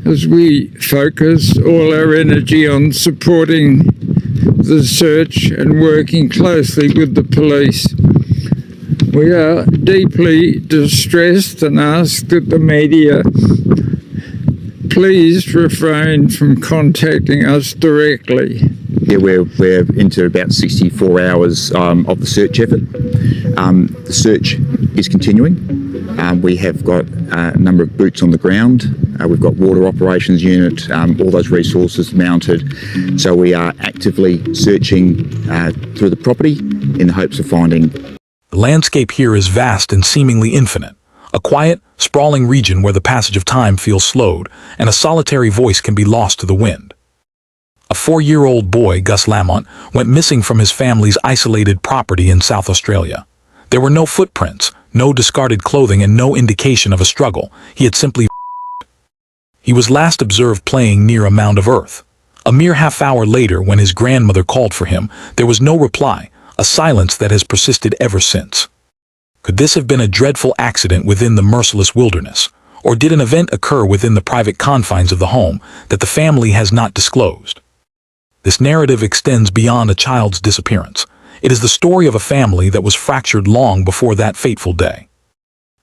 as we focus all our energy on supporting the search and working closely with the police. We are deeply distressed and ask that the media please refrain from contacting us directly. Yeah, we're into about 64 hours of the search effort. The search is continuing. We have got a number of boots on the ground. We've got water operations unit, all those resources mounted. So we are actively searching through the property in the hopes of finding. The landscape here is vast and seemingly infinite. A quiet, sprawling region where the passage of time feels slowed and a solitary voice can be lost to the wind. A 4-year-old boy, Gus Lamont, went missing from his family's isolated property in South Australia. There were no footprints, no discarded clothing, and no indication of a struggle. He had simply He was last observed playing near a mound of earth. A mere half-hour later, when his grandmother called for him, there was no reply, a silence that has persisted ever since. Could this have been a dreadful accident within the merciless wilderness? Or did an event occur within the private confines of the home that the family has not disclosed? This narrative extends beyond a child's disappearance. It is the story of a family that was fractured long before that fateful day.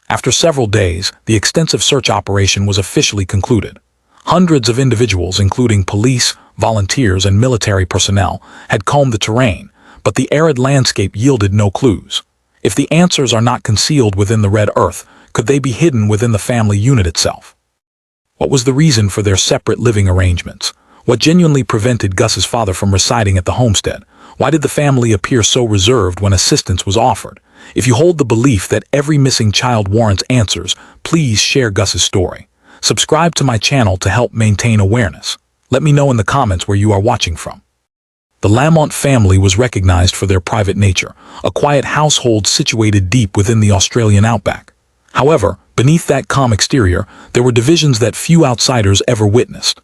After several days, the extensive search operation was officially concluded. Hundreds of individuals, including police, volunteers, and military personnel, had combed the terrain, but the arid landscape yielded no clues. If the answers are not concealed within the red earth, could they be hidden within the family unit itself? What was the reason for their separate living arrangements? What genuinely prevented Gus's father from residing at the homestead? Why did the family appear so reserved when assistance was offered? If you hold the belief that every missing child warrants answers, please share Gus's story. Subscribe to my channel to help maintain awareness. Let me know in the comments where you are watching from. The Lamont family was recognized for their private nature, a quiet household situated deep within the Australian outback. However, beneath that calm exterior, there were divisions that few outsiders ever witnessed.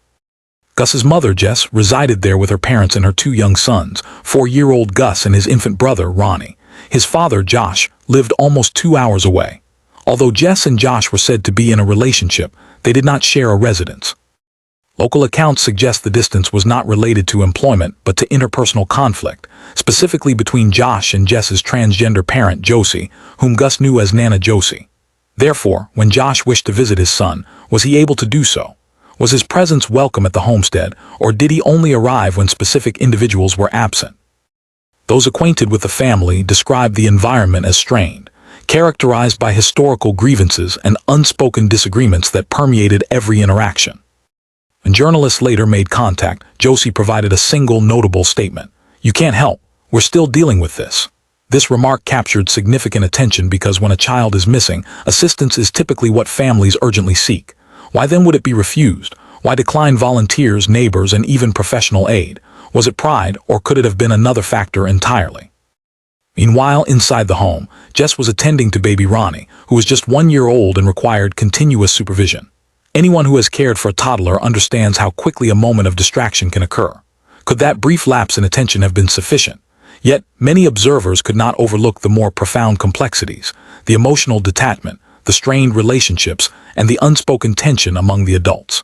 Gus's mother, Jess, resided there with her parents and her 2 young sons, 4-year-old Gus and his infant brother, Ronnie. His father, Josh, lived almost 2 hours away. Although Jess and Josh were said to be in a relationship, they did not share a residence. Local accounts suggest the distance was not related to employment but to interpersonal conflict, specifically between Josh and Jess's transgender parent, Josie, whom Gus knew as Nana Josie. Therefore, when Josh wished to visit his son, was he able to do so? Was his presence welcome at the homestead, or did he only arrive when specific individuals were absent? Those acquainted with the family described the environment as strained, characterized by historical grievances and unspoken disagreements that permeated every interaction. When journalists later made contact, Josie provided a single notable statement: "You can't help, we're still dealing with this." This remark captured significant attention because when a child is missing, assistance is typically what families urgently seek. Why then would it be refused? Why decline volunteers, neighbors, and even professional aid? Was it pride, or could it have been another factor entirely? Meanwhile, inside the home, Jess was attending to baby Ronnie, who was just 1 year old and required continuous supervision. Anyone who has cared for a toddler understands how quickly a moment of distraction can occur. Could that brief lapse in attention have been sufficient? Yet, many observers could not overlook the more profound complexities, the emotional detachment, the strained relationships, and the unspoken tension among the adults.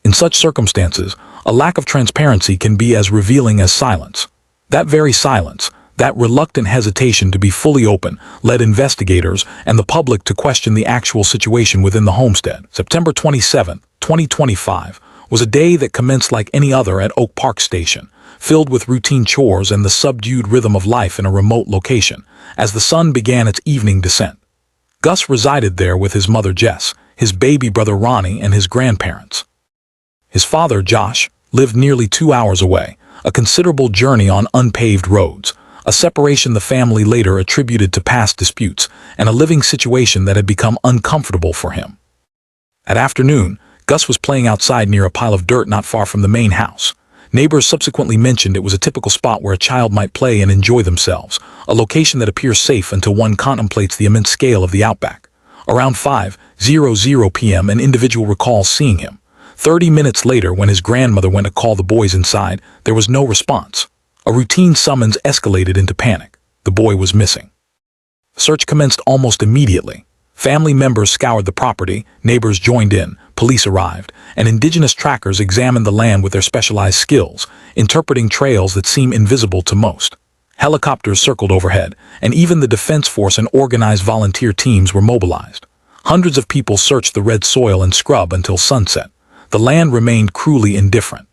In such circumstances, a lack of transparency can be as revealing as silence. That very silence, that reluctant hesitation to be fully open, led investigators and the public to question the actual situation within the homestead. September 27, 2025, was a day that commenced like any other at Oak Park Station, filled with routine chores and the subdued rhythm of life in a remote location, as the sun began its evening descent. Gus resided there with his mother Jess, his baby brother Ronnie, and his grandparents. His father, Josh, lived nearly 2 hours away, a considerable journey on unpaved roads, a separation the family later attributed to past disputes, and a living situation that had become uncomfortable for him. At afternoon, Gus was playing outside near a pile of dirt not far from the main house. Neighbors subsequently mentioned it was a typical spot where a child might play and enjoy themselves, a location that appears safe until one contemplates the immense scale of the outback. Around 5:00 p.m., an individual recalls seeing him. 30 minutes later, when his grandmother went to call the boys inside, there was no response. A routine summons escalated into panic. The boy was missing. The search commenced almost immediately. Family members scoured the property, neighbors joined in, police arrived, and indigenous trackers examined the land with their specialized skills, interpreting trails that seem invisible to most. Helicopters circled overhead, and even the Defense Force and organized volunteer teams were mobilized. Hundreds of people searched the red soil and scrub until sunset. The land remained cruelly indifferent.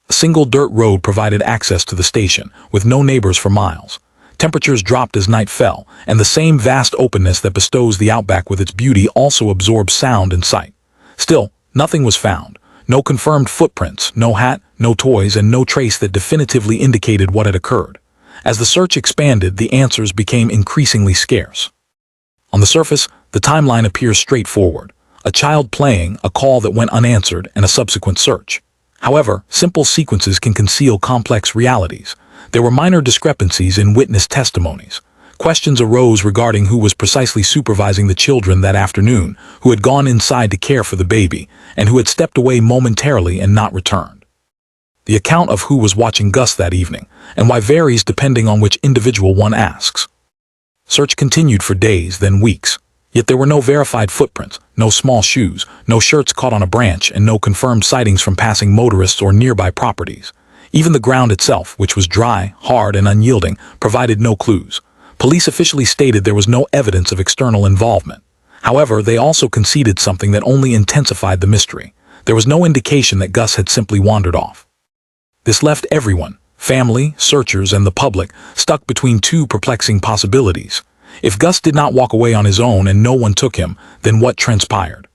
A single dirt road provided access to the station, with no neighbors for miles. Temperatures dropped as night fell, and the same vast openness that bestows the outback with its beauty also absorbs sound and sight. Still, nothing was found. No confirmed footprints, no hat, no toys, and no trace that definitively indicated what had occurred. As the search expanded, the answers became increasingly scarce. On the surface, the timeline appears straightforward. A child playing, a call that went unanswered, and a subsequent search. However, simple sequences can conceal complex realities. There were minor discrepancies in witness testimonies. Questions arose regarding who was precisely supervising the children that afternoon, who had gone inside to care for the baby, and who had stepped away momentarily and not returned. The account of who was watching Gus that evening, and why varies depending on which individual one asks. Search continued for days, then weeks. Yet there were no verified footprints, no small shoes, no shirts caught on a branch, and no confirmed sightings from passing motorists or nearby properties. Even the ground itself, which was dry, hard, and unyielding, provided no clues. Police officially stated there was no evidence of external involvement. However, they also conceded something that only intensified the mystery. There was no indication that Gus had simply wandered off. This left everyone, family, searchers, and the public, stuck between two perplexing possibilities. If Gus did not walk away on his own and no one took him, then what transpired?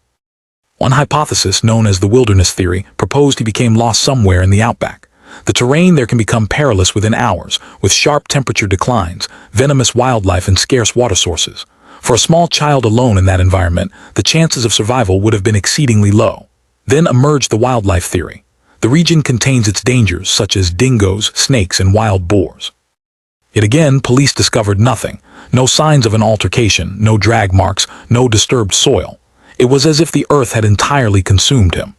One hypothesis, known as the wilderness theory, proposed he became lost somewhere in the outback. The terrain there can become perilous within hours, with sharp temperature declines, venomous wildlife, and scarce water sources. For a small child alone in that environment, the chances of survival would have been exceedingly low. Then emerged the wildlife theory. The region contains its dangers, such as dingoes, snakes, and wild boars. Yet again, police discovered nothing. No signs of an altercation, no drag marks, no disturbed soil. It was as if the earth had entirely consumed him.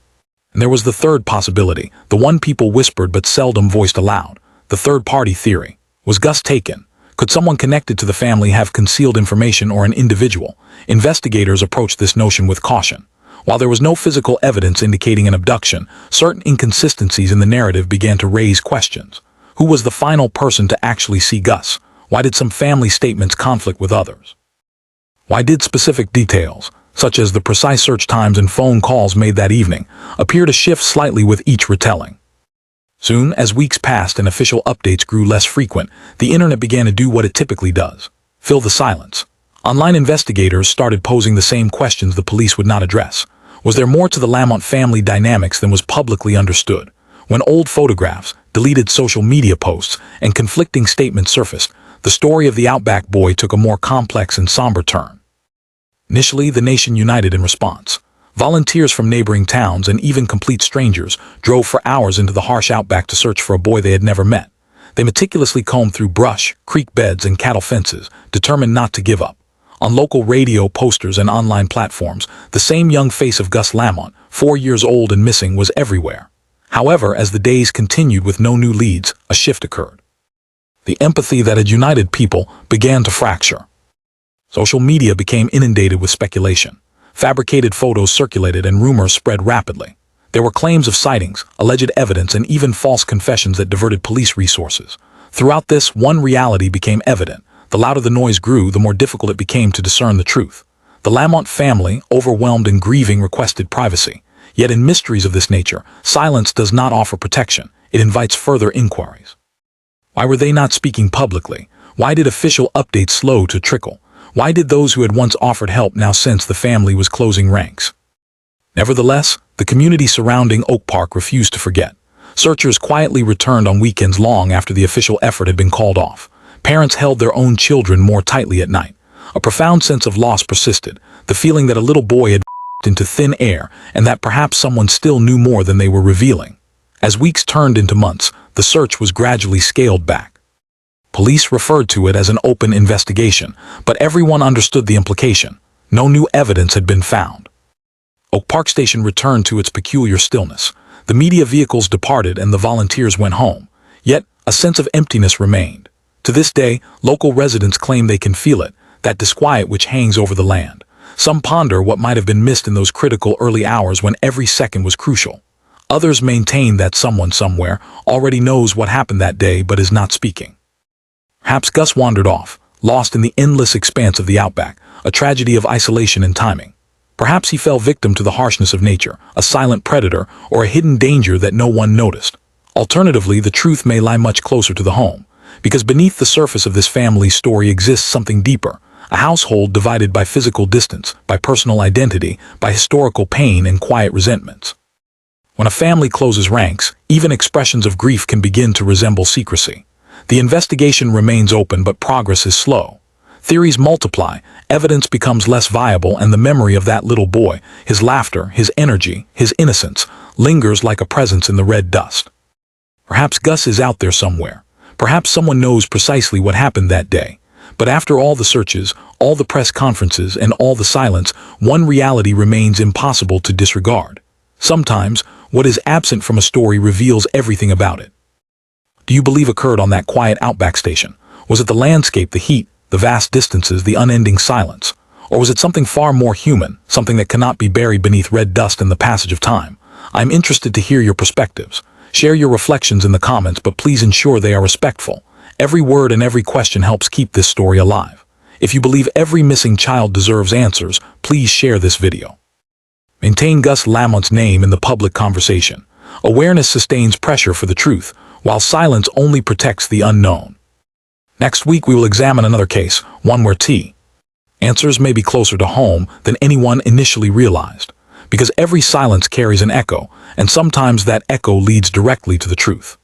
And there was the third possibility, the one people whispered but seldom voiced aloud. The third-party theory. Was Gus taken? Could someone connected to the family have concealed information, or an individual? Investigators approached this notion with caution. While there was no physical evidence indicating an abduction, certain inconsistencies in the narrative began to raise questions. Who was the final person to actually see Gus? Why did some family statements conflict with others? Why did specific details, such as the precise search times and phone calls made that evening, appear to shift slightly with each retelling? Soon, as weeks passed and official updates grew less frequent, the internet began to do what it typically does: fill the silence. Online investigators started posing the same questions the police would not address. Was there more to the Lamont family dynamics than was publicly understood? When old photographs, deleted social media posts, and conflicting statements surfaced, the story of the Outback Boy took a more complex and somber turn. Initially, the nation united in response. Volunteers from neighboring towns and even complete strangers drove for hours into the harsh outback to search for a boy they had never met. They meticulously combed through brush, creek beds, and cattle fences, determined not to give up. On local radio, posters, and online platforms, the same young face of Gus Lamont, 4 years old and missing, was everywhere. However, as the days continued with no new leads, a shift occurred. The empathy that had united people began to fracture. Social media became inundated with speculation. Fabricated photos circulated and rumors spread rapidly. There were claims of sightings, alleged evidence, and even false confessions that diverted police resources. Throughout this, one reality became evident. The louder the noise grew, the more difficult it became to discern the truth. The Lamont family, overwhelmed and grieving, requested privacy. Yet in mysteries of this nature, silence does not offer protection. It invites further inquiries. Why were they not speaking publicly? Why did official updates slow to trickle? Why did those who had once offered help now sense the family was closing ranks? Nevertheless, the community surrounding Oak Park refused to forget. Searchers quietly returned on weekends long after the official effort had been called off. Parents held their own children more tightly at night. A profound sense of loss persisted, the feeling that a little boy had into thin air and that perhaps someone still knew more than they were revealing. As weeks turned into months, the search was gradually scaled back. Police referred to it as an open investigation, but everyone understood the implication. No new evidence had been found. Oak Park Station returned to its peculiar stillness. The media vehicles departed and the volunteers went home. Yet, a sense of emptiness remained. To this day, local residents claim they can feel it, that disquiet which hangs over the land. Some ponder what might have been missed in those critical early hours when every second was crucial. Others maintain that someone somewhere already knows what happened that day but is not speaking. Perhaps Gus wandered off, lost in the endless expanse of the outback, a tragedy of isolation and timing. Perhaps he fell victim to the harshness of nature, a silent predator, or a hidden danger that no one noticed. Alternatively, the truth may lie much closer to the home, because beneath the surface of this family's story exists something deeper, a household divided by physical distance, by personal identity, by historical pain and quiet resentments. When a family closes ranks, even expressions of grief can begin to resemble secrecy. The investigation remains open, but progress is slow. Theories multiply, evidence becomes less viable, and the memory of that little boy, his laughter, his energy, his innocence, lingers like a presence in the red dust. Perhaps Gus is out there somewhere. Perhaps someone knows precisely what happened that day. But after all the searches, all the press conferences, and all the silence, one reality remains impossible to disregard. Sometimes, what is absent from a story reveals everything about it. Do you believe occurred on that quiet outback station? Was it the landscape, the heat, the vast distances, the unending silence? Or was it something far more human, something that cannot be buried beneath red dust in the passage of time? I'm interested to hear your perspectives. Share your reflections in the comments, but please ensure they are respectful. Every word and every question helps keep this story alive. If you believe every missing child deserves answers, please share this video. Maintain Gus Lamont's name in the public conversation. Awareness sustains pressure for the truth, while silence only protects the unknown. Next week we will examine another case, one where answers may be closer to home than anyone initially realized, because every silence carries an echo, and sometimes that echo leads directly to the truth.